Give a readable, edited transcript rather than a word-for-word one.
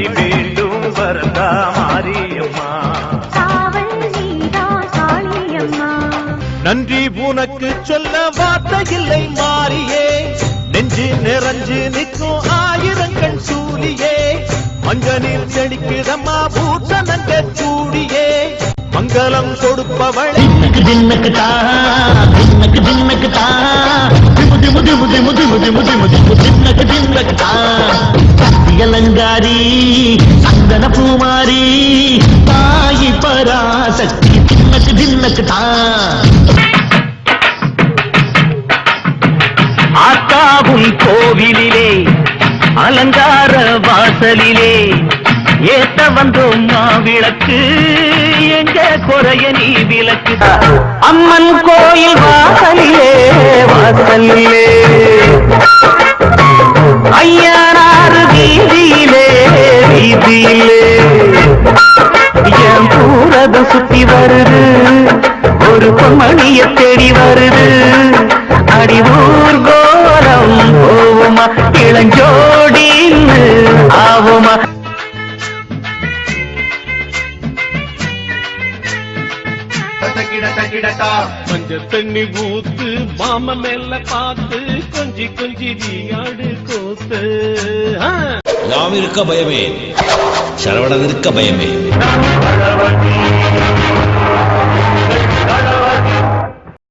மழை வேண்டும் வரதா மாரியம்மா. நன்றி உனக்கு சொல்ல வார்த்தை இல்லை மாறியே, நெஞ்சு நிறைஞ்சு நிற்கும் ஆயிரங்கள் சூழியே, மஞ்சனில் செடிக்குதம்மா பூசணங்க சூடியே, மங்களம் கொடுப்பவளே அலங்காரி சந்தன பூமாரி தாயி பராசக்தி தின்னக்கு தின்னக்கு ஆத்தாவும் கோவிலிலே அலங்கார வாசலிலே ஏத்த வந்தோம் மாவிளக்கு எங்க குறைய நீ விளக்கு. அம்மன் கோயில் வாசலிலே வாசலிலே ஐயனாறு வீதியிலே வீதியிலே என் பூரதம் சுத்தி வருது, ஒரு பொன்மணிய தேடி வருது, அடிவூர் கோலம் போவுமா இளஞ்சோடின்னு ஆவுமா. மஞ்ச தண்ணி ஊத்து மாம மேல பார்த்து கொஞ்சி கொஞ்சி நீயாடு கோத்து. யாம் இருக்க பயமே, சரவணன் இருக்க பயமே.